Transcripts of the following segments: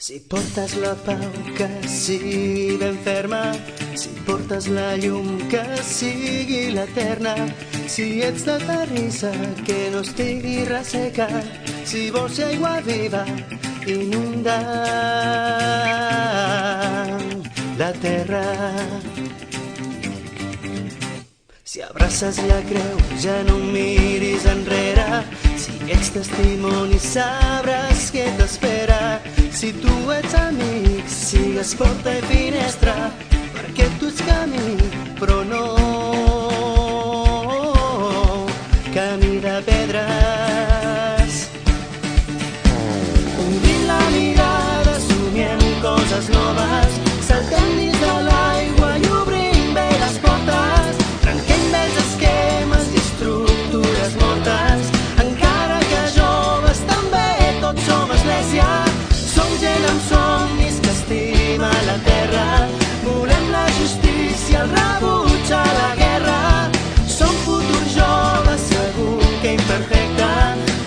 Si portes la pau, que sigui ben ferma. Si portes la llum, que sigui l'eterna. Si ets la terrissa, que no estigui resseca. Si vols ser aigua viva, inunda la terra. Si abraces la creu, ja no miris enrere. Si ets testimoni, sabràs què t'espera. Si tu ets amic, sigues porta i finestra, perquè tu ets camí, però no camí de pedres. Obrint la mirada, somiem coses noves, saltem dins de l'aigua i obrim bé les portes. Trenquem vells esquemes i estructures mortes, encara que joves també tots som església. Som gent amb somnis que estima la terra, volem la justícia, el rebuig a la guerra. Som futur joves, segur que imperfecte,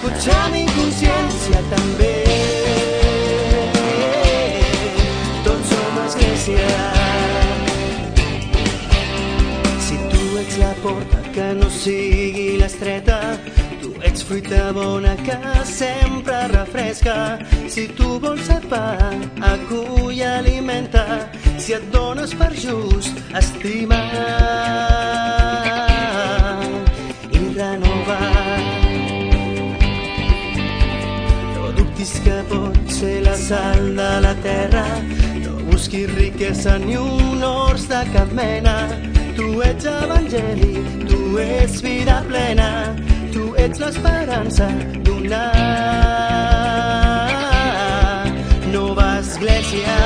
potser amb inconsciència també. Tots som església. Si tu ets la porta, que no sigui l'estreta. Tu ets fruita bona que sempre refresca. Si tu vols ser pa, acull i alimenta. Si et dones per just, estima i renova. No dubtis que pot ser la sal de la terra. No busquis riquesa ni honors de cap mena. Tu ets evangeli, tu ets vida plena. Tu ets l'esperança d'una nova església.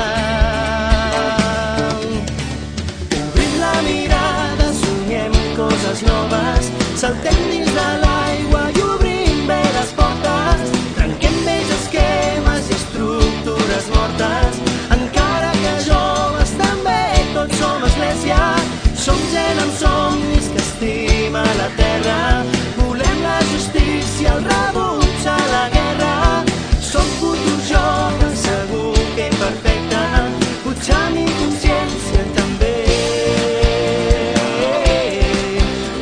Obrim la mirada, somiem coses noves, saltem dins de l'aigua i obrim bé les portes. Trenquem vells esquemes i estructures mortes, encara que joves també tots som església. Som gent amb somnis que estima la terra, volem la justícia, el rebuig a la guerra. Som futurs joves, segur que imperfecte, potser amb inconsciència també.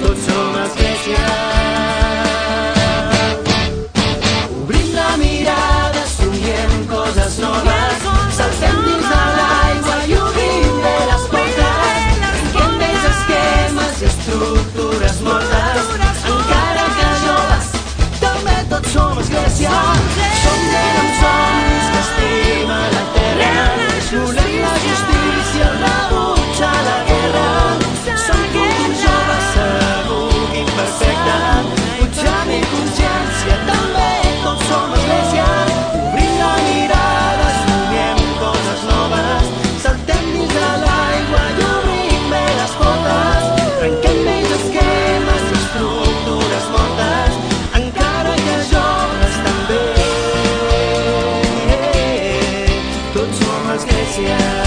Tots som església. Obrim la mirada, somiem coses noves, saltem dins de l'aigua i obrim bé les portes. Trenquem vells esquemes i estructures mortes, encara que joves també tots som església. Som gent amb somnis que estima la terra, volem la justícia, el rebuig a la guerra. Som futurs joves, segur que imperfecte, potser amb inconsciència també tots som església. Obrim la mirada, somiem coses noves, saltem dins de l'aigua i obrim bé les portes. Trenquem vells esquemes i estructures mortes, encara que joves també tots som església.